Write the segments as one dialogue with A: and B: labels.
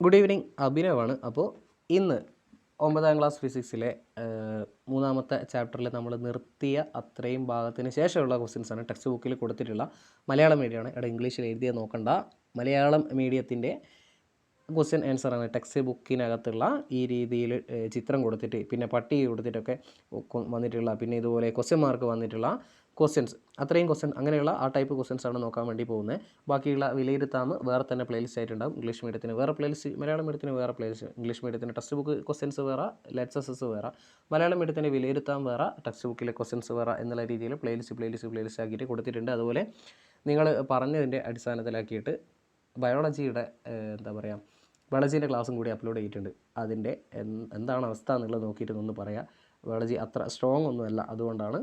A: Good evening, അഭിനവാണ്. അപ്പോൾ ഇന്ന് 9ാം class ഫിസിക്സിലെ മൂന്നാമത്തെ ചാപ്റ്ററിൽ നമ്മൾ നിർത്തിയ അത്രയും ഭാഗത്തിന് ശേഷമുള്ള ക്വസ്റ്റ്യൻസാണ് ടെക്സ്റ്റ് ബുക്കിൽ കൊടുത്തിട്ടുള്ള. മലയാളം മീഡിയമാണ്. ഇവിടെ ഇംഗ്ലീഷിൽ എഴുതിയത് നോക്കണ്ട. മലയാളം മീഡിയത്തിൻ്റെ ക്വസ്റ്റ്യൻ ആൻസറാണ് ടെക്സ്റ്റ് ബുക്കിനകത്തുള്ള ഈ രീതിയിൽ ചിത്രം കൊടുത്തിട്ട് പിന്നെ പട്ടിക കൊടുത്തിട്ടൊക്കെ വന്നിട്ടുള്ള, പിന്നെ ഇതുപോലെ ക്വസ്റ്റ്യൻ മാർക്ക് വന്നിട്ടുള്ള ക്വസ്റ്റ്യൻസ്, അത്രയും ക്വസ്റ്റ്യൻ അങ്ങനെയുള്ള ആ ടൈപ്പ് ക്വസ്റ്റ്യൻസ് ആണ് നോക്കാൻ വേണ്ടി പോകുന്നത്. ബാക്കിയുള്ള വിലയിരുത്താം വേറെ തന്നെ പ്ലേലിസ്റ്റ് ആയിട്ടുണ്ടാകും. ഇംഗ്ലീഷ് മീഡിയത്തിന് വേറെ പ്ലേലിസ്റ്റ്, മലയാളം മീഡിയത്തിന് വേറെ പ്ലേലിസ്റ്റ്. ഇംഗ്ലീഷ് മീഡിയത്തിന് ടെക്സ്റ്റ് ബുക്ക് ക്വസ്റ്റ്യൻസ് വേറെ, ലെറ്റ്സസ് വേറെ, മലയാളം മീഡിയത്തിന് വിലയിരുത്താൻ വേറെ, ടെക്സ്റ്റ് ബുക്കിലെ ക്വസ്റ്റ്യൻസ് വേറെ എന്നുള്ള രീതിയിൽ പ്ലേലിസ്റ്റ് ആക്കിയിട്ട് കൊടുത്തിട്ടുണ്ട്. അതുപോലെ നിങ്ങൾ പറഞ്ഞതിൻ്റെ അടിസ്ഥാനത്തിലാക്കിയിട്ട് ബയോളജിയുടെ ബയോളജീൻ്റെ ക്ലാസ്സും കൂടി അപ്ലോഡ് ചെയ്തിട്ടുണ്ട്. അതിൻ്റെ എന്താണ് അവസ്ഥ എന്നുള്ളത് നോക്കിയിട്ടൊന്ന് പറയാം. ബയോളജി അത്ര സ്ട്രോങ് ഒന്നുമല്ല, അതുകൊണ്ടാണ്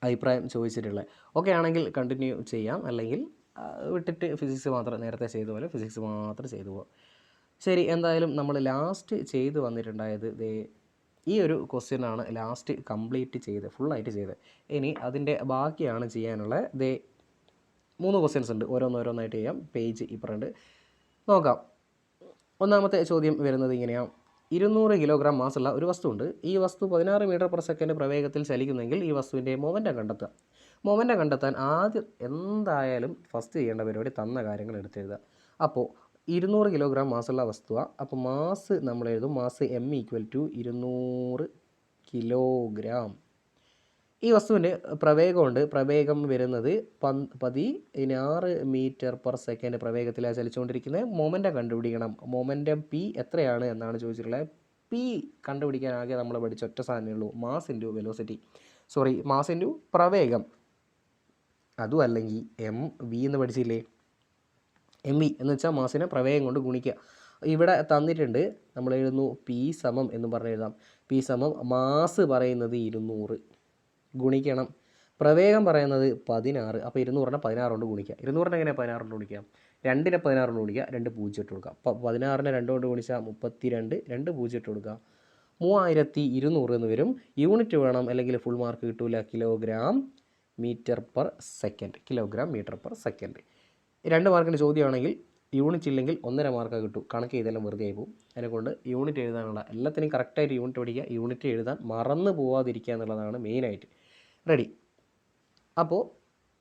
A: അഭിപ്രായം ചോദിച്ചിട്ടുള്ളത്. ഓക്കെ ആണെങ്കിൽ കണ്ടിന്യൂ ചെയ്യാം, അല്ലെങ്കിൽ വിട്ടിട്ട് ഫിസിക്സ് മാത്രം നേരത്തെ ചെയ്ത പോലെ ഫിസിക്സ് മാത്രം ചെയ്തു പോകാം. ശരി, എന്തായാലും നമ്മൾ ലാസ്റ്റ് ചെയ്ത് വന്നിട്ടുണ്ടായത് ഈ ഒരു ക്വസ്റ്റ്യനാണ് ലാസ്റ്റ് കംപ്ലീറ്റ് ചെയ്ത് ഫുള്ളായിട്ട് ചെയ്ത്. ഇനി അതിൻ്റെ ബാക്കിയാണ് ചെയ്യാനുള്ളത്. 3 ക്വസ്റ്റ്യൻസ് ഉണ്ട്, ഓരോന്നായിട്ട് ചെയ്യാം. പേജ് ഇപ്പുറമുണ്ട്, നോക്കാം. ഒന്നാമത്തെ ചോദ്യം വരുന്നത് ഇങ്ങനെയാണ്. 200 കിലോഗ്രാം മാസുള്ള ഒരു വസ്തുവുണ്ട്. ഈ വസ്തു 16 മീറ്റർ പെർ സെക്കൻഡ് പ്രവേഗത്തിൽ ചലിക്കുന്നെങ്കിൽ ഈ വസ്തുവിൻ്റെ മൊമെൻ്റം കണ്ടെത്തുക. മൊമെൻ്റം കണ്ടെത്താൻ ആദ്യം എന്തായാലും ഫസ്റ്റ് ചെയ്യേണ്ട പരിപാടി തന്ന കാര്യങ്ങൾ എടുത്തെഴുതുക. അപ്പോൾ 200 കിലോഗ്രാം മാസുള്ള വസ്തുവാണ്. അപ്പോൾ മാസ് നമ്മൾ എഴുതും. Mass M = 200 kilogram. ഈ വസ്തുവിൻ്റെ പ്രവേഗമുണ്ട്. പ്രവേഗം വരുന്നത് 16 മീറ്റർ പെർ സെക്കൻഡ് പ്രവേഗത്തിലാണ് ചലിച്ചുകൊണ്ടിരിക്കുന്നത്. മൊമെൻ്റം കണ്ടുപിടിക്കണം. മൊമെൻ്റം P എത്രയാണ് എന്നാണ് ചോദിച്ചിട്ടുള്ളത്. P കണ്ടുപിടിക്കാൻ ആകെ നമ്മൾ പഠിച്ച ഒറ്റ സാധനമേ ഉള്ളൂ, mass into velocity. Mass into പ്രവേഗം. അതും അല്ലെങ്കിൽ MV എന്ന് പഠിച്ചില്ലേ. MV എന്ന് വെച്ചാൽ മാസിനെ പ്രവേഗം കൊണ്ട് ഗുണിക്കുക. ഇവിടെ തന്നിട്ടുണ്ട്, നമ്മൾ എഴുതുന്നു P സമം എന്ന് പറഞ്ഞ് എഴുതാം. P സമം മാസ് പറയുന്നത് 200 ഗുണിക്കണം പ്രവേഗം പറയുന്നത് 16. അപ്പോൾ 200നെ 16 കൊണ്ട് ഗുണിക്കുക. 200നെ എങ്ങനെ 16 കൊണ്ട് ഗുണിക്കാം? 2നെ 16 കൊണ്ട് ഗുണിക്കുക, 2 0 ഇട്ട് കൊടുക്കുക. അപ്പോൾ 16നെ 2 കൊണ്ട് ഗുണിച്ചാൽ 32, 2 0 ഇട്ട് കൊടുക്കുക, 3200 എന്ന് വരും. യൂണിറ്റ് വേണം, അല്ലെങ്കിൽ ഫുൾ മാർക്ക് കിട്ടൂല. Kilogram metre per second. Kilogram metre per second 2 മാർക്കിൻ്റെ ചോദ്യമാണെങ്കിൽ യൂണിറ്റ് ഇല്ലെങ്കിൽ 1.5 മാർക്ക് കിട്ടും. കണക്ക് ചെയ്തെല്ലാം വെറുതെ ആയി പോകും. അതിനെക്കൊണ്ട് യൂണിറ്റ് എഴുതാനുള്ള എല്ലാത്തിനും കറക്റ്റായിട്ട് യൂണിറ്റ് പഠിക്കുക. യൂണിറ്റ് എഴുതാൻ മറന്നു പോവാതിരിക്കുക എന്നുള്ളതാണ് മെയിനായിട്ട്. റെഡി? അപ്പോൾ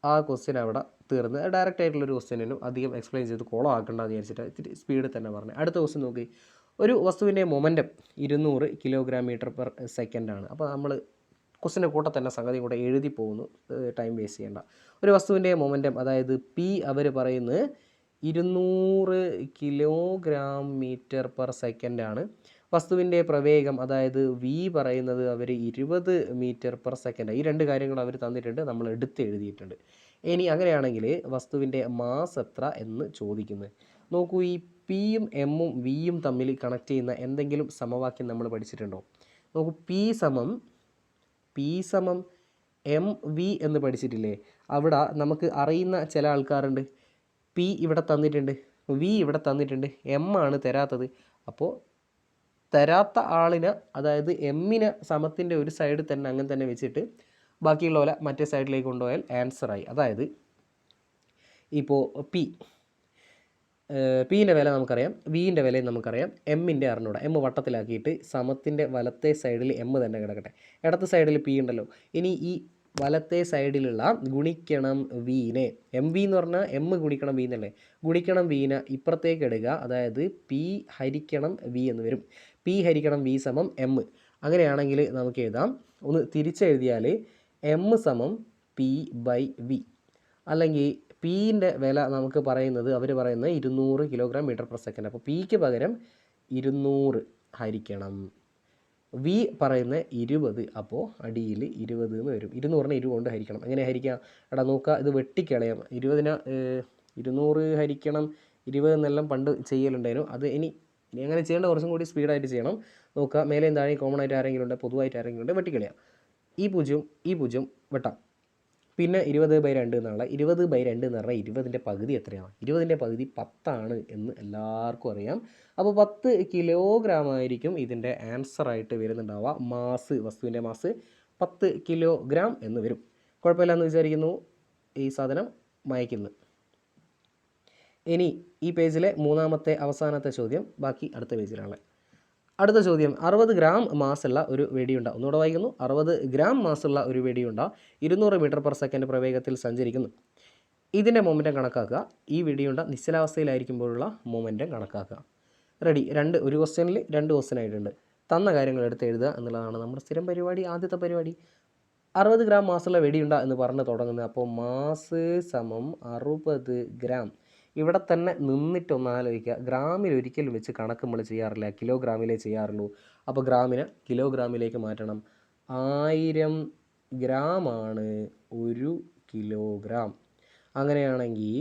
A: ആ ക്വസ്റ്റ്യൻ അവിടെ തീർന്ന്. ഡയറക്റ്റ് ആയിട്ടുള്ളൊരു ക്വസ്റ്റ്യനും അധികം എക്സ്പ്ലെയിൻ ചെയ്ത് കോളം ആക്കേണ്ടെന്ന് വിചാരിച്ചിട്ട് ഇത്തിരി സ്പീഡിൽ തന്നെ പറഞ്ഞു. അടുത്ത ക്വസ്റ്റ്യൻ നോക്കി. ഒരു വസ്തുവിൻ്റെ മൊമെൻ്റം 200 കിലോഗ്രാം മീറ്റർ പെർ സെക്കൻഡാണ്. അപ്പോൾ നമ്മൾ ക്വസ്റ്റ്യൻ്റെ കൂടെ തന്നെ സംഗതി കൂടെ എഴുതി പോകുന്നു, ടൈം വേസ്റ്റ് ചെയ്യേണ്ട. ഒരു വസ്തുവിൻ്റെ മൊമെൻ്റം, അതായത് P അവർ പറയുന്നത് 200 കിലോഗ്രാം മീറ്റർ പെർ സെക്കൻഡാണ്. വസ്തുവിൻ്റെ പ്രവേഗം, അതായത് V പറയുന്നത് അവർ 20 മീറ്റർ പെർ സെക്കൻഡ്. ഈ 2 കാര്യങ്ങൾ അവർ തന്നിട്ടുണ്ട്, നമ്മൾ എടുത്ത് എഴുതിയിട്ടുണ്ട്. ഇനി അങ്ങനെയാണെങ്കിൽ വസ്തുവിൻ്റെ മാസ് എത്ര എന്ന് ചോദിക്കുന്നത്. നോക്കൂ, ഈ Pയും Mഉം Vയും തമ്മിൽ കണക്ട് ചെയ്യുന്ന എന്തെങ്കിലും സമവാക്യം നമ്മൾ പഠിച്ചിട്ടുണ്ടോ? നോക്കൂ, P സമം MV എന്ന് പഠിച്ചിട്ടില്ലേ? അവിടെ നമുക്ക് അറിയുന്ന ചില ആൾക്കാരുണ്ട്. P ഇവിടെ തന്നിട്ടുണ്ട്, V ഇവിടെ തന്നിട്ടുണ്ട്, M ആണ് തരാത്തത്. അപ്പോൾ തരാത്ത ആളിനെ, അതായത് എമ്മിനെ സമത്തിൻ്റെ ഒരു സൈഡ് തന്നെ അങ്ങനെ തന്നെ വെച്ചിട്ട് ബാക്കിയുള്ള പോലെ മറ്റേ സൈഡിലേക്ക് കൊണ്ടുപോയാൽ ആൻസറായി. അതായത് ഇപ്പോൾ Pൻ്റെ വില നമുക്കറിയാം, Vൻ്റെ വിലയും നമുക്കറിയാം, എമ്മിൻ്റെ അറിഞ്ഞൂടാ. M വട്ടത്തിലാക്കിയിട്ട് സമത്തിൻ്റെ വലത്തെ സൈഡിൽ M തന്നെ കിടക്കട്ടെ, ഇടത്തെ സൈഡിൽ P ഉണ്ടല്ലോ. ഇനി ഈ വലത്തെ സൈഡിലുള്ള ഗുണിക്കണം വീനെ, MV എന്ന് പറഞ്ഞാൽ M ഗുണിക്കണം V എന്നല്ലേ, ഗുണിക്കണം വീനെ ഇപ്പുറത്തേക്ക് ഇടുക. അതായത് P ഹരിക്കണം V എന്ന് വരും. P ഹരിക്കണം V സമം M. അങ്ങനെയാണെങ്കിൽ നമുക്ക് എഴുതാം, ഒന്ന് തിരിച്ചെഴുതിയാൽ M സമം P/V. അല്ലെങ്കിൽ Pൻ്റെ വില നമുക്ക് പറയുന്നത്, അവർ പറയുന്നത് 200 കിലോഗ്രാം മീറ്റർ പെർ സെക്കൻഡ്. അപ്പോൾ Pക്ക് പകരം 200 ഹരിക്കണം V പറയുന്നത് 20. അപ്പോൾ അടിയിൽ 20 എന്ന് വരും. 200നെ 20 കൊണ്ട് ഹരിക്കണം. എങ്ങനെ ഹരിക്കാം? എടാ നോക്കുക, ഇത് വെട്ടിക്കളയാം. 20നെ 200 ഹരിക്കണം 20 എന്നെല്ലാം പണ്ട് ചെയ്യലുണ്ടായിരുന്നു. അത് ഇനി അങ്ങനെ ചെയ്യേണ്ട കുറച്ചും കൂടി സ്പീഡായിട്ട് ചെയ്യണം. നോക്കുക, മേലെ താഴെ കോമൺ ആയിട്ട് ആരെങ്കിലും ഉണ്ട്, പൊതുവായിട്ട് ആരെങ്കിലും ഉണ്ട്, വെട്ടിക്കളയാം. ഈ 0 വെട്ടാം. പിന്നെ 20/2 എന്നുള്ള 20/2 എന്ന് പറഞ്ഞാൽ 20ൻ്റെ പകുതി എത്രയാണ്? 20ൻ്റെ പകുതി 10 ആണ് എന്ന് എല്ലാവർക്കും അറിയാം. അപ്പോൾ 10 കിലോഗ്രാം ആയിരിക്കും ഇതിൻ്റെ ആൻസറായിട്ട് വരുന്നുണ്ടാവുക. മാസ്, വസ്തുവിൻ്റെ മാസ് 10 കിലോഗ്രാം എന്ന് വരും. കുഴപ്പമില്ല എന്ന് വിചാരിക്കുന്നു. ഈ സാധനം മയക്കുന്നു. ഇനി ഈ പേജിലെ മൂന്നാമത്തെ അവസാനത്തെ ചോദ്യം ബാക്കി അടുത്ത പേജിലാണ്. അടുത്ത ചോദ്യം, 60 ഗ്രാം മാസുള്ള ഒരു വെടിയുണ്ട, ഒന്നുകൂടെ വായിക്കുന്നു, 60 ഗ്രാം മാസുള്ള ഒരു വെടിയുണ്ട 200 മീറ്റർ പെർ സെക്കൻഡ് പ്രവേഗത്തിൽ സഞ്ചരിക്കുന്നു. ഇതിൻ്റെ മൊമെൻറ്റം കണക്കാക്കുക. ഈ വെടിയുണ്ട നിശ്ചലാവസ്ഥയിലായിരിക്കുമ്പോഴുള്ള മൊമെൻറ്റം കണക്കാക്കുക. റെഡി. ഒരു ക്വസ്റ്റ്യനിൽ 2 ക്വസ്റ്റ്യൻ ആയിട്ടുണ്ട്. തന്ന കാര്യങ്ങൾ എടുത്ത് എഴുതുക എന്നുള്ളതാണ് നമ്മുടെ സ്ഥിരം പരിപാടി. ആദ്യത്തെ പരിപാടി 60 ഗ്രാം മാസുള്ള വെടിയുണ്ട എന്ന് പറഞ്ഞ് തുടങ്ങുന്നത്. അപ്പോൾ മാസ് സമം 60 ഗ്രാം. ഇവിടെ തന്നെ നിന്നിട്ടൊന്ന് ആലോചിക്കുക. ഗ്രാമിൽ ഒരിക്കലും വെച്ച് കണക്ക് നമ്മൾ ചെയ്യാറില്ല, കിലോഗ്രാമിലേ ചെയ്യാറുള്ളൂ. അപ്പോൾ ഗ്രാമിനെ കിലോഗ്രാമിലേക്ക് മാറ്റണം. 1000 ഗ്രാമാണ് 1 കിലോഗ്രാം. അങ്ങനെയാണെങ്കിൽ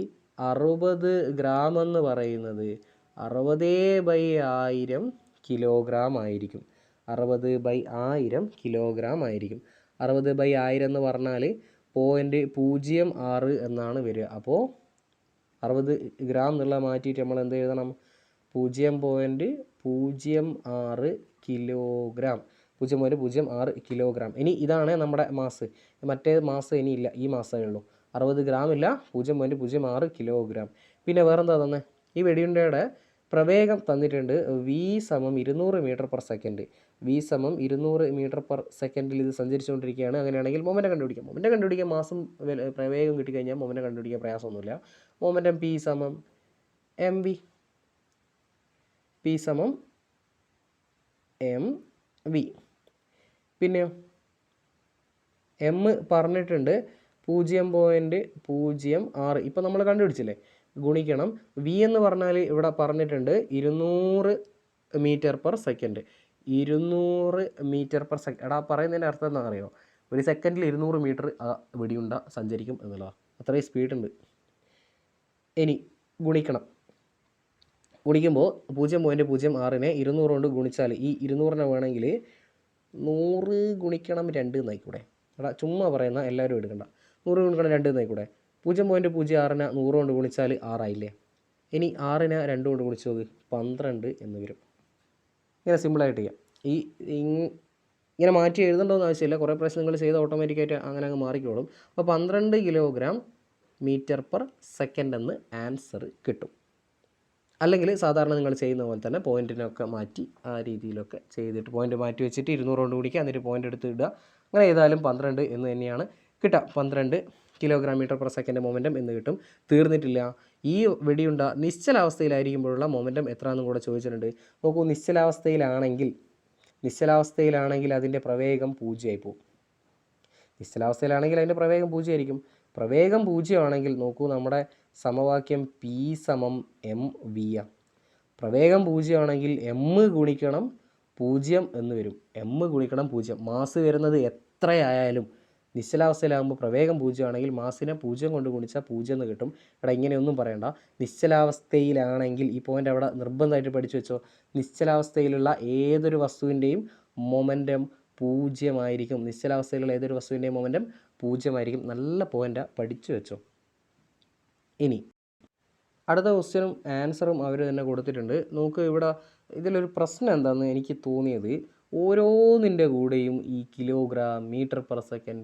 A: 60 ഗ്രാം എന്ന് പറയുന്നത് 60/1000 കിലോഗ്രാം ആയിരിക്കും. 60/1000 കിലോഗ്രാം ആയിരിക്കും. 60/1000 എന്ന് പറഞ്ഞാൽ 0.06 എന്നാണ് വരിക. അപ്പോൾ 60 ഗ്രാം എന്നുള്ള മാറ്റിയിട്ട് നമ്മൾ എന്ത് എഴുതണം? 0.06 കിലോഗ്രാം. 0.06 കിലോഗ്രാം. ഇനി ഇതാണ് നമ്മുടെ മാസ്. മറ്റേ മാസ് ഇനിയില്ല, ഈ മാസമേ ഉള്ളൂ. 60 ഗ്രാം ഇല്ല, 0.06 കിലോഗ്രാം. പിന്നെ വേറെന്താ തന്നെ? ഈ വെടിയുണ്ടയുടെ പ്രവേഗം തന്നിട്ടുണ്ട്. വി സമം 200 മീറ്റർ പെർ സെക്കൻഡ്. വി സമം 200 മീറ്റർ പെർ സെക്കൻഡിൽ ഇത് സഞ്ചരിച്ചുകൊണ്ടിരിക്കുകയാണ്. അങ്ങനെയാണെങ്കിൽ മൊമെൻറ്റം കണ്ടുപിടിക്കാം. മാസം പ്രവേഗം കിട്ടിക്കഴിഞ്ഞാൽ മൊമെൻറ്റം കണ്ടുപിടിക്കാൻ പ്രയാസമൊന്നുമില്ല. മൊമെൻറ്റം പി സമം എം വി. പി സമം എം വി. പിന്നെയോ എം പറഞ്ഞിട്ടുണ്ട് 0.06. ഇപ്പം നമ്മൾ കണ്ടുപിടിച്ചില്ലേ? ഗുണിക്കണം വി എന്ന് പറഞ്ഞാൽ ഇവിടെ പറഞ്ഞിട്ടുണ്ട് 200 metre per second. 200 metre per second. എടാ പറയുന്നതിൻ്റെ അർത്ഥം എന്താണെന്ന് അറിയോ? ഒരു സെക്കൻഡിൽ 200 മീറ്റർ വെടിയുണ്ട സഞ്ചരിക്കും എന്നുള്ളതാണ്. അത്രയും സ്പീഡുണ്ട്. ഇനി ഗുണിക്കുമ്പോൾ 0.06നെ 200 കൊണ്ട് ഗുണിച്ചാൽ ഈ 200നെ വേണമെങ്കിൽ 100 ഗുണിക്കണം 2 എന്നായിക്കൂടെ? എടാ ചുമ്മാ പറയുന്ന, എല്ലാവരും എടുക്കണ്ട. 100 ഗുണിക്കണം 2 എന്നായിക്കൂടെ? 0.06നെ 100 കൊണ്ട് ഗുണിച്ചാൽ 6 ആയില്ലേ? ഇനി 6നെ 2 കൊണ്ട് ഗുണിച്ച് നോക്ക്, 12 എന്ന് വരും. ഇങ്ങനെ സിമ്പിളായിട്ട് ചെയ്യാം. ഇങ്ങനെ മാറ്റി എഴുതേണ്ടതെന്ന് ആവശ്യമില്ല. കുറേ പ്രാവശ്യം നിങ്ങൾ ചെയ്ത് ഓട്ടോമാറ്റിക്കായിട്ട് അങ്ങനെ അങ്ങ് മാറിക്കോളും. അപ്പോൾ 12 കിലോഗ്രാം മീറ്റർ പെർ സെക്കൻഡ് എന്ന് ആൻസർ കിട്ടും. അല്ലെങ്കിൽ സാധാരണ നിങ്ങൾ ചെയ്യുന്ന പോലെ തന്നെ പോയിൻറ്റിനൊക്കെ മാറ്റി ആ രീതിയിലൊക്കെ ചെയ്തിട്ട് പോയിൻറ്റ് മാറ്റി വെച്ചിട്ട് 200 കൊണ്ട് പിടിക്കുക, എന്നിട്ട് പോയിൻ്റ് എടുത്ത് ഇടുക. അങ്ങനെ ചെയ്താലും 12 എന്ന് തന്നെയാണ് കിട്ടുക. 12 kilogram metre per second momentum എന്ന് കിട്ടും. തീർന്നിട്ടില്ല. ഈ വെടിയുണ്ട നിശ്ചലാവസ്ഥയിലായിരിക്കുമ്പോഴുള്ള മൊമെൻറ്റം എത്രയാണെന്നും കൂടെ ചോദിച്ചിട്ടുണ്ട്. നോക്കൂ, നിശ്ചലാവസ്ഥയിലാണെങ്കിൽ അതിൻ്റെ പ്രവേഗം 0 ആയി പോകും. നിശ്ചലാവസ്ഥയിലാണെങ്കിൽ അതിൻ്റെ പ്രവേഗം 0 ആയിരിക്കും. പ്രവേഗം 0 ആണെങ്കിൽ നോക്കൂ, നമ്മുടെ സമവാക്യം പി സമം എം വി ആണ്. പ്രവേഗം 0 ആണെങ്കിൽ എം ഗുണിക്കണം 0 എന്ന് വരും. എം ഗുണിക്കണം 0. മാസ് വരുന്നത് എത്രയായാലും നിശ്ചലാവസ്ഥയിലാകുമ്പോൾ പ്രവേഗം 0 ആണെങ്കിൽ മാസിനെ 0 കൊണ്ട് ഗുണിച്ചാൽ 0 എന്ന് കിട്ടും. ഇവിടെ ഇങ്ങനെയൊന്നും പറയണ്ട. നിശ്ചലാവസ്ഥയിലാണെങ്കിൽ ഈ പോയിൻ്റ് അവിടെ നിർബന്ധമായിട്ട് പഠിച്ചു വെച്ചോ. നിശ്ചലാവസ്ഥയിലുള്ള ഏതൊരു വസ്തുവിൻ്റെയും മൊമെൻറ്റം 0 ആയിരിക്കും. നിശ്ചലാവസ്ഥയിലുള്ള ഏതൊരു വസ്തുവിൻ്റെയും മൊമെൻറ്റം 0 ആയിരിക്കും. നല്ല പോയിൻ്റാണ്, പഠിച്ചു വെച്ചോ. ഇനി അടുത്ത ക്വസ്റ്റ്യനും ആൻസറും അവർ തന്നെ കൊടുത്തിട്ടുണ്ട്. നമുക്ക് ഇവിടെ ഇതിലൊരു പ്രശ്നം എന്താണെന്ന് എനിക്ക് തോന്നിയത്, ഓരോന്നിൻ്റെ കൂടെയും ഈ കിലോഗ്രാം മീറ്റർ പെർ സെക്കൻഡ്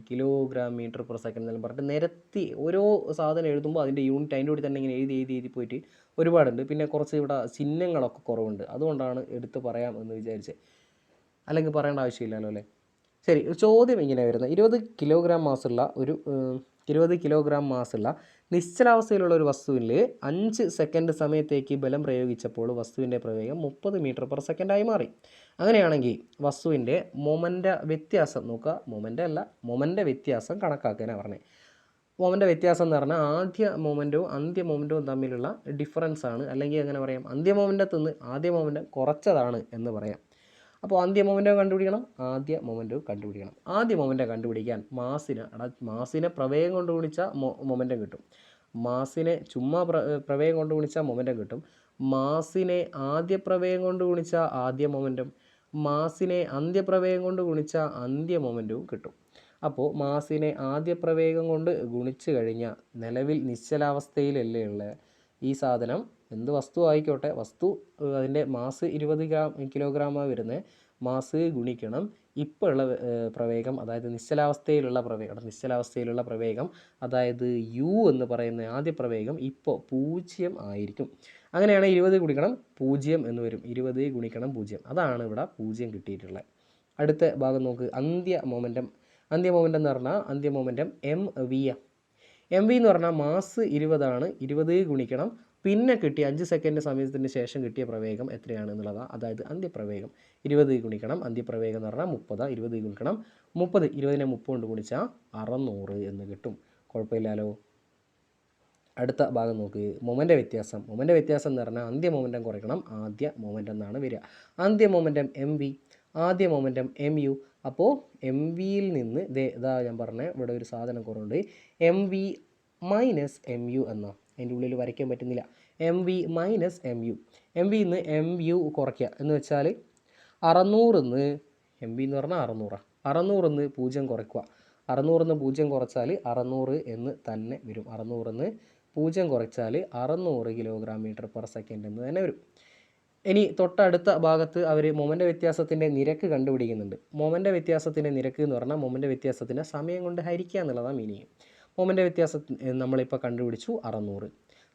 A: എന്നെല്ലാം പറഞ്ഞിട്ട് നിരത്തി ഓരോ സാധനം എഴുതുമ്പോൾ അതിൻ്റെ യൂണിറ്റ് അതിൻ്റെ കൂടി തന്നെ ഇങ്ങനെ എഴുതി പോയിട്ട് ഒരുപാടുണ്ട്. പിന്നെ കുറച്ച് ഇവിടെ ചിഹ്നങ്ങളൊക്കെ കുറവുണ്ട്. അതുകൊണ്ടാണ് എടുത്ത് പറയാം എന്ന് വിചാരിച്ചത്. അല്ലെങ്കിൽ പറയേണ്ട ആവശ്യമില്ലല്ലോ അല്ലേ? ശരി, ചോദ്യം ഇങ്ങനെ വരുന്നത്, 20 കിലോഗ്രാം മാസുള്ള നിശ്ചലാവസ്ഥയിലുള്ള ഒരു വസ്തുവിൽ 5 സെക്കൻഡ് സമയത്തേക്ക് ബലം പ്രയോഗിച്ചപ്പോൾ വസ്തുവിൻ്റെ പ്രവേഗം 30 മീറ്റർ പെർ സെക്കൻഡായി മാറി. അങ്ങനെയാണെങ്കിൽ വസ്തുവിൻ്റെ മൊമെൻ്റ് വ്യത്യാസം നോക്കുക. മൊമെൻ്റ് വ്യത്യാസം കണക്കാക്കാനാണ് പറഞ്ഞത്. മൊമെൻ്റ് വ്യത്യാസം എന്ന് പറഞ്ഞാൽ ആദ്യ മൊമെൻറ്റവും അന്ത്യ മൊമെൻറ്റവും തമ്മിലുള്ള ഡിഫറൻസ് ആണ്. അല്ലെങ്കിൽ എങ്ങനെ പറയാം? അന്ത്യ മൊമെൻറ്റത്തിൽ നിന്ന് ആദ്യ മൊമെൻറ്റം കുറച്ചതാണ് എന്ന് പറയാം. അപ്പോൾ ആദ്യ മൊമെൻറ്റം കണ്ടുപിടിക്കണം. ആദ്യ മൊമെൻറ്റം കണ്ടുപിടിക്കാൻ മാസിനെ പ്രവേഗം കൊണ്ട് ഗുണിച്ചാൽ മൊമെൻറ്റം കിട്ടും. മാസിനെ ചുമ്മാ പ്രവേഗം കൊണ്ട് ഗുണിച്ചാൽ മൊമെൻറ്റം കിട്ടും. മാസിനെ ആദ്യ പ്രവേഗം കൊണ്ട് ഗുണിച്ചാൽ ആദ്യ മൊമെൻറ്റം, മാസിനെ അന്ത്യപ്രവേഗം കൊണ്ട് ഗുണിച്ചാൽ അന്ത്യ മൊമെൻറ്റവും കിട്ടും. അപ്പോൾ മാസിനെ ആദ്യ പ്രവേഗം കൊണ്ട് ഗുണിച്ച് കഴിഞ്ഞാൽ നിലവിൽ നിശ്ചലാവസ്ഥയിലല്ലേ ഉള്ള ഈ സാധനം, എന്ത് വസ്തു ആയിക്കോട്ടെ, വസ്തു അതിൻ്റെ മാസ് 20 കിലോഗ്രാമാണ് വരുന്നത്. മാസ് ഗുണിക്കണം ഇപ്പോൾ ഉള്ള പ്രവേഗം, അതായത് നിശ്ചലാവസ്ഥയിലുള്ള പ്രവേഗം അതായത് യു എന്ന് പറയുന്ന ആദ്യ പ്രവേഗം ഇപ്പോൾ 0 ആയിരിക്കും. അങ്ങനെയാണ് 20 ഗുണിക്കണം 0 എന്ന് വരും. 20 ഗുണിക്കണം 0, അതാണ് ഇവിടെ 0 കിട്ടിയിട്ടുള്ളത്. അടുത്ത ഭാഗം നോക്ക്. അന്ത്യ മൊമെൻറ്റം എന്ന് പറഞ്ഞാൽ അന്ത്യ മൊമെൻറ്റം MV. MV എന്ന് പറഞ്ഞാൽ മാസ് 20 ആണ്. 20 ഗുണിക്കണം പിന്നെ കിട്ടിയ 5 സെക്കൻഡ് സമയത്തിന് ശേഷം കിട്ടിയ പ്രവേഗം എത്രയാണ് എന്നുള്ളതാണ്. അതായത് അന്ത്യപ്രവേഗം 20 ഗുണിക്കണം അന്ത്യപ്രവേഗം എന്ന് പറഞ്ഞാൽ 30. 20 ഗുണിക്കണം 30, 20നെ 30 കൊണ്ട് ഗുണിച്ചാൽ 600 എന്ന് കിട്ടും. കുഴപ്പമില്ലല്ലോ. അടുത്ത ഭാഗം നോക്ക്. മൊമെൻ്റ് വ്യത്യാസം എന്ന് പറഞ്ഞാൽ അന്ത്യ മൊമെൻറ്റം കുറയ്ക്കണം ആദ്യ മൊമെൻറ്റം എന്നാണ് വരിക. അന്ത്യ മൊമെൻറ്റം MV, ആദ്യ മൊമെൻറ്റം MU. അപ്പോൾ MVയിൽ നിന്ന് ഇതാ ഞാൻ പറഞ്ഞ ഇവിടെ ഒരു സാധനം കുറവുണ്ട്. MV മൈനസ് MU എന്നാണ്. അതിൻ്റെ ഉള്ളിൽ വരയ്ക്കാൻ പറ്റുന്നില്ല. MV minus MU. MVയിൽ നിന്ന് MU കുറയ്ക്കുക എന്ന് വെച്ചാൽ 600 MV എന്ന് പറഞ്ഞാൽ 600 0 കുറയ്ക്കുക. 600 0 കുറച്ചാൽ 600 എന്ന് തന്നെ വരും. 600 0 കുറച്ചാൽ 600 kg/s എന്ന് തന്നെ വരും. ഇനി തൊട്ടടുത്ത ഭാഗത്ത് അവർ മൊമെൻ്റ് വ്യത്യാസത്തിൻ്റെ നിരക്ക് കണ്ടുപിടിക്കുന്നുണ്ട്. മൊമെൻ്റ് വ്യത്യാസത്തിൻ്റെ നിരക്ക് എന്ന് പറഞ്ഞാൽ മൊമെൻ്റ് വ്യത്യാസത്തിൻ്റെ സമയം കൊണ്ട് ഹരിക്കുക എന്നുള്ളതാണ് മീനിങ്. മൊമെൻ്റ് വ്യത്യാസം നമ്മളിപ്പോൾ കണ്ടുപിടിച്ചു 600.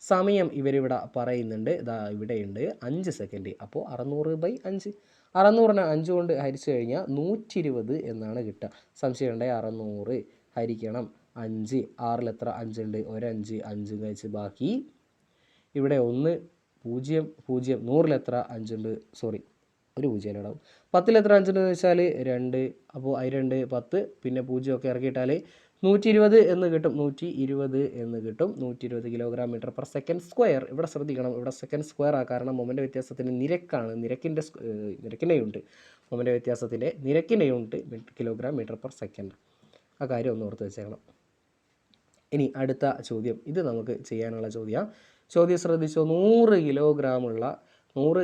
A: സമയം ഇവരിവിടെ പറയുന്നുണ്ട്, ഇതാ ഇവിടെയുണ്ട് 5 സെക്കൻഡ്. അപ്പോൾ 600/5, 600നെ 5 കൊണ്ട് ഹരിച്ചു കഴിഞ്ഞാൽ 120 എന്നാണ് കിട്ടുക. സംശയം ഉണ്ടെങ്കിൽ 600 ഹരിക്കണം 5, 6ൽ എത്ര 5 ഉണ്ട്, 1 5, 5 കഴിച്ച് ബാക്കി ഇവിടെ 1 0 0. 100ൽ എത്ര 5 ഉണ്ട്, സോറി ഒരു 0 ഉണ്ടാവും. 10ൽ എത്ര 5 ഉണ്ടെന്ന് വെച്ചാൽ 2. അപ്പോൾ 2 10 പിന്നെ 0 ഒക്കെ ഇറക്കിയിട്ടാൽ 120 എന്ന് കിട്ടും. 120 എന്ന് കിട്ടും. 120 kg/s². ഇവിടെ ശ്രദ്ധിക്കണം, ഇവിടെ സെക്കൻഡ് സ്ക്വയർ ആ, കാരണം മൊമെൻ്റ് വ്യത്യാസത്തിൻ്റെ നിരക്കാണ്. നിരക്കിൻ്റെ യൂണിറ്റ് മൊമെൻ്റ് വ്യത്യാസത്തിൻ്റെ നിരക്കിൻ്റെ യൂണിറ്റ് kg/s. ആ കാര്യം ഒന്ന് ഓർത്ത് വെച്ചേക്കണം. ഇനി അടുത്ത ചോദ്യം, ഇത് നമുക്ക് ചെയ്യാനുള്ള ചോദ്യം ശ്രദ്ധിച്ചോ. 100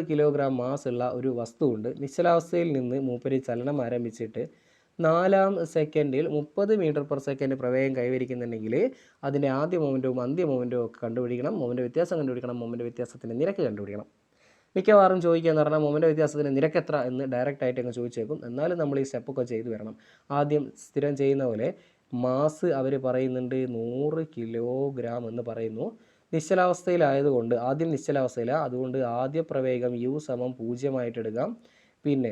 A: കിലോഗ്രാം മാസ് ഉള്ള ഒരു വസ്തുവുണ്ട്. നിശ്ചലാവസ്ഥയിൽ നിന്ന് മൂപ്പര് ചലനം ആരംഭിച്ചിട്ട് 4-ാം സെക്കൻഡിൽ 30 m/s പ്രവേഗം കൈവരിക്കുന്നുണ്ടെങ്കിൽ അതിൻ്റെ ആദ്യ മൊമെൻറ്റവും അന്ത്യ മൊമെൻറ്റവും ഒക്കെ കണ്ടുപിടിക്കണം. മൊമെൻ്റ് വ്യത്യാസം കണ്ടുപിടിക്കണം. മൊമെൻ്റ് വ്യത്യാസത്തിൻ്റെ നിരക്ക് കണ്ടുപിടിക്കണം. മിക്കവാറും ചോദിക്കുക എന്ന് പറഞ്ഞാൽ മൊമെൻ്റ് വ്യത്യാസത്തിൻ്റെ നിരക്ക് എത്ര എന്ന് ഡയറക്റ്റ് ആയിട്ട് അങ്ങ് ചോദിച്ചേക്കും. എന്നാലും നമ്മൾ ഈ സ്റ്റെപ്പൊക്കെ ചെയ്തു വരണം. ആദ്യം സ്ഥിരം ചെയ്യുന്ന പോലെ മാസ് അവർ പറയുന്നുണ്ട് 100 കിലോഗ്രാം എന്ന് പറയുന്നു. നിശ്ചലാവസ്ഥയിലായതുകൊണ്ട് ആദ്യം നിശ്ചലാവസ്ഥയിലാണ്, അതുകൊണ്ട് ആദ്യ പ്രവേഗം U = 0 ആയിട്ട് എടുക്കാം. പിന്നെ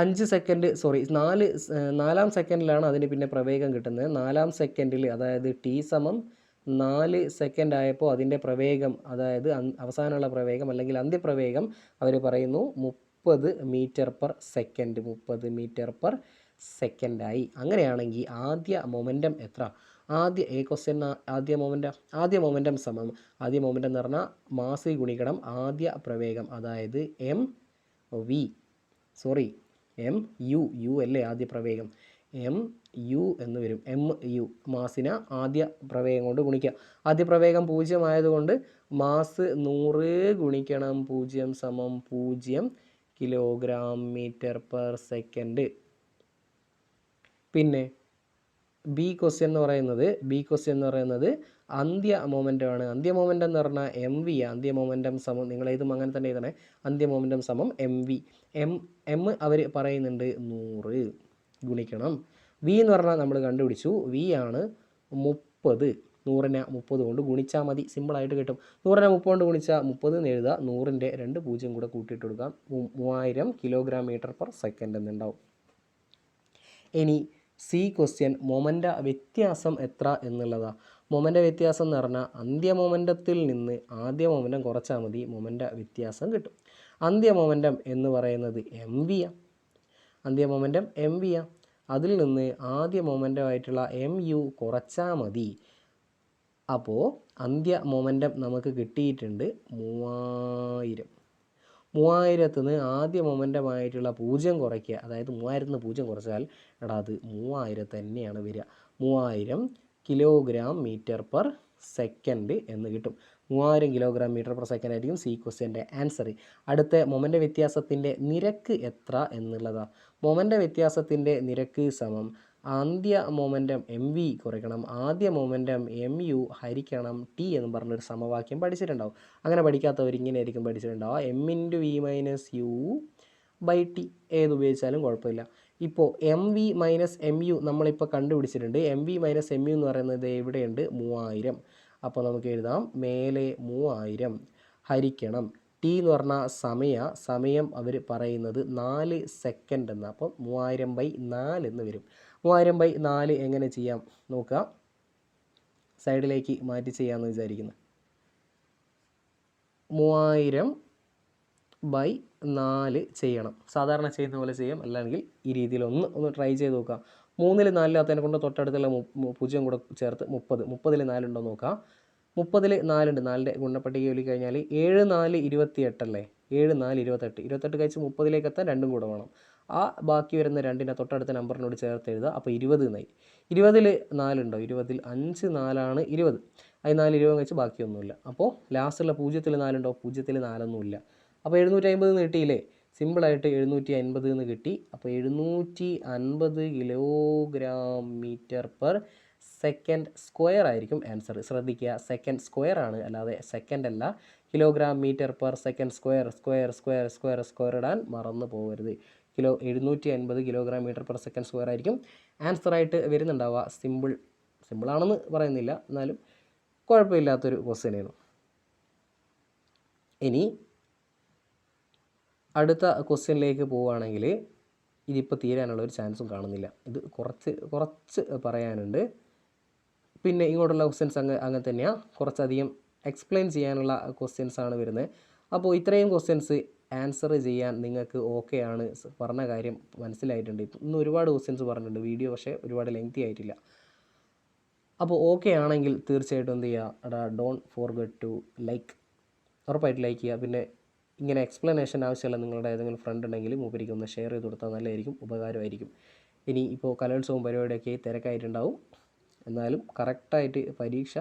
A: 5 സെക്കൻഡ്, സോറി 4-ാം സെക്കൻഡിലാണ് അതിന് പിന്നെ പ്രവേഗം കിട്ടുന്നത്. 4-ാം സെക്കൻഡിൽ, അതായത് T = 4 സെക്കൻഡ് ആയപ്പോൾ അതിൻ്റെ പ്രവേഗം, അതായത് അവസാനമുള്ള പ്രവേഗം അല്ലെങ്കിൽ അന്ത്യപ്രവേഗം അവർ പറയുന്നു 30 m/s ആയി. അങ്ങനെയാണെങ്കിൽ ആദ്യ മൊമെൻറ്റം എത്ര? ആദ്യ മൊമെൻറ്റം സമം, ആദ്യ മൊമെൻറ്റം എന്ന് പറഞ്ഞാൽ മാസ് ഗുണിക്കണം ആദ്യ പ്രവേഗം, അതായത് MU അല്ലേ ആദ്യ പ്രവേഗം, MU എന്ന് വരും. MU മാസിനെ ആദ്യ പ്രവേഗം കൊണ്ട് ഗുണിക്കുക. ആദ്യ പ്രവേഗം 0 ആയതുകൊണ്ട് മാസ് 100 ഗുണിക്കണം 0 = 0 kg/s. പിന്നെ ബി ക്വസ്റ്റ്യൻ എന്ന് പറയുന്നത് അന്ത്യ മൊമെൻറ്റമാണ്. അന്ത്യ മൊമെൻറ്റം എന്ന് പറഞ്ഞാൽ MV. അന്ത്യ മൊമെൻറ്റം സമം, നിങ്ങൾ ഇതും അങ്ങനെ തന്നെ എഴുതണേ. അന്ത്യ മൊമെൻറ്റം സമം MV. M അവർ പറയുന്നുണ്ട് 100 ഗുണിക്കണം V എന്ന് പറഞ്ഞാൽ നമ്മൾ കണ്ടുപിടിച്ചു. V ആണ് 30. 100നെ 30 കൊണ്ട് ഗുണിച്ചാൽ മതി, സിമ്പിളായിട്ട് കിട്ടും. 100നെ 30 കൊണ്ട് ഗുണിച്ചാൽ 30 എന്ന് എഴുതുക. 100ൻ്റെ 2 0 കൂടെ കൂട്ടിയിട്ട് കൊടുക്കാം. 3000 kg/s എന്നുണ്ടാവും. ഇനി സി ക്വസ്റ്റ്യൻ, മൊമെൻ്റ വ്യത്യാസം എത്ര എന്നുള്ളതാണ്. മൊമെൻ്റ വ്യത്യാസം എന്ന് പറഞ്ഞാൽ അന്ത്യ മൊമെൻറ്റത്തിൽ നിന്ന് ആദ്യ മൊമെൻറ്റം കുറച്ചാൽ മതി, മൊമെൻ്റ വ്യത്യാസം കിട്ടും. അന്ത്യ മൊമെൻറ്റം എന്ന് പറയുന്നത് MV. അന്ത്യ മൊമെൻറ്റം MV. അതിൽ നിന്ന് ആദ്യ മൊമെൻറ്റമായിട്ടുള്ള MU കുറച്ചാൽ മതി. അപ്പോൾ അന്ത്യ മൊമെൻറ്റം നമുക്ക് കിട്ടിയിട്ടുണ്ട് 3000. 3000ത്തിൽ നിന്ന് ആദ്യ മൊമെൻറ്റമായിട്ടുള്ള 0 കുറയ്ക്കുക, അതായത് 3000ത്തിൽ നിന്ന് 0 കുറച്ചാൽ അത് 3000 തന്നെയാണ് വരിക. 3000 kg/s എന്ന് കിട്ടും. 3000 kg/s ആയിരിക്കും സി ക്വസ്റ്റ്യൻ്റെ ആൻസർ. അടുത്ത മൊമെൻ്റ് വ്യത്യാസത്തിൻ്റെ നിരക്ക് എത്ര എന്നുള്ളതാണ്. മൊമെൻ്റ് വ്യത്യാസത്തിൻ്റെ നിരക്ക് സമം ആദ്യ മൊമെൻറ്റം എം വി കുറയ്ക്കണം, ആദ്യ മൊമെൻറ്റം എം യു ഹരിക്കണം ടി എന്ന് പറഞ്ഞൊരു സമവാക്യം പഠിച്ചിട്ടുണ്ടാവും. അങ്ങനെ പഠിക്കാത്തവർ ഇങ്ങനെ ആയിരിക്കും പഠിച്ചിട്ടുണ്ടാവുക, M into V minus U by T. ഏതുപയോഗിച്ചാലും കുഴപ്പമില്ല. ഇപ്പോൾ M V minus M U നമ്മളിപ്പോൾ കണ്ടുപിടിച്ചിട്ടുണ്ട്. M V minus M U എന്ന് പറയുന്നത് എവിടെയുണ്ട്? 3000. അപ്പോൾ നമുക്ക് എഴുതാം മേലെ 3000 ഹരിക്കണം ടി എന്ന് പറഞ്ഞാൽ സമയം അവർ പറയുന്നത് 4 സെക്കൻഡ് എന്ന്. അപ്പം 3000/4 എന്ന് വരും. 3000/4 എങ്ങനെ ചെയ്യാം നോക്കാം. സൈഡിലേക്ക് മാറ്റി ചെയ്യാമെന്ന് വിചാരിക്കുന്നു. 3000/4 ചെയ്യണം. സാധാരണ ചെയ്യുന്ന പോലെ ചെയ്യാം, അല്ലെങ്കിൽ ഈ രീതിയിൽ ഒന്ന് ട്രൈ ചെയ്ത് നോക്കാം. 3ൽ 4 അതിനെ കൊണ്ട് തൊട്ടടുത്തുള്ള 0 കൂടെ ചേർത്ത് 30. 30ൽ 4 ഉണ്ടോ നോക്കാം. 30ൽ 4 ഉണ്ട്. 4ൻ്റെ ഗുണപ്പട്ടിക കഴിഞ്ഞാൽ 7 4 28 അല്ലേ. 7 4 28. 28 കഴിച്ച് 30ലേക്ക് എത്താൻ 2 കൂടെ വേണം. ആ ബാക്കി വരുന്ന 2നെ തൊട്ടടുത്ത നമ്പറിനോട് ചേർത്ത് എഴുതുക. അപ്പോൾ 20 എന്നായി. 20ൽ 4 ഉണ്ടോ? 20ൽ 5 4 20. അതിൽ 4 20 കഴിച്ച് ബാക്കിയൊന്നുമില്ല. അപ്പോൾ ലാസ്റ്റുള്ള 0ൽ 4 ഉണ്ടോ? 0ൽ 4 ഒന്നുമില്ല. അപ്പോൾ 750 എന്ന് കിട്ടിയില്ലേ? സിമ്പിളായിട്ട് 750 എന്ന് കിട്ടി. അപ്പോൾ 750 kilogram metre per second square ആയിരിക്കും ആൻസർ. ശ്രദ്ധിക്കുക, സെക്കൻഡ് സ്ക്വയർ ആണ്, അല്ലാതെ സെക്കൻഡ് അല്ല. Kilogram metre per second square ഇടാൻ മറന്നു പോകരുത്. 750 kilogram metre per second square ആയിരിക്കും ആൻസറായിട്ട് വരുന്നുണ്ടാവുക. സിമ്പിളാണെന്ന് പറയുന്നില്ല, എന്നാലും കുഴപ്പമില്ലാത്തൊരു ക്വസ്റ്റ്യനാണ്. ഇനി അടുത്ത ക്വസ്റ്റ്യനിലേക്ക് പോവുകയാണെങ്കിൽ ഇതിപ്പോൾ തീരാനുള്ളൊരു ചാൻസും കാണുന്നില്ല. ഇത് കുറച്ച് പറയാനുണ്ട്. പിന്നെ ഇങ്ങോട്ടുള്ള ക്വസ്റ്റ്യൻസ് അങ്ങനെ തന്നെയാണ്, കുറച്ചധികം എക്സ്പ്ലെയിൻ ചെയ്യാനുള്ള ക്വസ്റ്റ്യൻസാണ് വരുന്നത്. അപ്പോൾ ഇത്രയും ക്വസ്റ്റ്യൻസ് ആൻസർ ചെയ്യാൻ നിങ്ങൾക്ക് ഓക്കെ ആണ്, പറഞ്ഞ കാര്യം മനസ്സിലായിട്ടുണ്ട്. ഇന്ന് ഒരുപാട് ക്വസ്റ്റ്യൻസ് പറഞ്ഞിട്ടുണ്ട് വീഡിയോ, പക്ഷേ ഒരുപാട് ലെങ്തി ആയിട്ടില്ല. അപ്പോൾ ഓക്കെ ആണെങ്കിൽ തീർച്ചയായിട്ടും എന്ത് ചെയ്യുക, ഡോണ്ട് ഫോർഗെറ്റ് ടു ലൈക്ക്, ഉറപ്പായിട്ട് ലൈക്ക് ചെയ്യുക. പിന്നെ ഇങ്ങനെ എക്സ്പ്ലനേഷൻ ആവശ്യമുള്ള നിങ്ങളുടെ ഏതെങ്കിലും ഫ്രണ്ട് ഉണ്ടെങ്കിൽ മൂപ്പരിക്ക് ഒന്ന് ഷെയർ ചെയ്ത് കൊടുത്താൽ നല്ലതായിരിക്കും, ഉപകാരമായിരിക്കും. ഇനി ഇപ്പോൾ കലോത്സവവും പരിപാടിയൊക്കെ തിരക്കായിട്ടുണ്ടാവും, എന്നാലും കറക്റ്റായിട്ട് പരീക്ഷ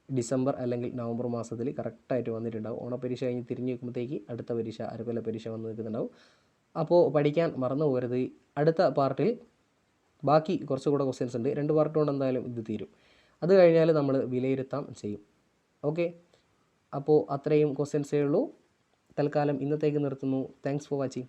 A: ഡിസംബർ അല്ലെങ്കിൽ നവംബർ മാസത്തിൽ കറക്റ്റായിട്ട് വന്നിട്ടുണ്ടാവും. ഓണപ്പരീക്ഷ കഴിഞ്ഞ് തിരിഞ്ഞ് നിൽക്കുമ്പോഴത്തേക്ക് അടുത്ത പരീക്ഷ, അരക്കൊല്ല പരീക്ഷ വന്ന് നിൽക്കുന്നുണ്ടാവും. അപ്പോൾ പഠിക്കാൻ മറന്നു പോകരുത്. അടുത്ത പാർട്ടിൽ ബാക്കി കുറച്ചുകൂടെ ക്വസ്റ്റ്യൻസ് ഉണ്ട്. 2 പാർട്ട് കൊണ്ട് എന്തായാലും ഇത് തീരും. അത് കഴിഞ്ഞാൽ നമ്മൾ വിലയിരുത്താൻ ചെയ്യും. ഓക്കെ, അപ്പോൾ അത്രയും ക്വസ്റ്റ്യൻസേ ഉള്ളൂ. തൽക്കാലം ഇന്നത്തേക്ക് നിർത്തുന്നു. Thanks for watching.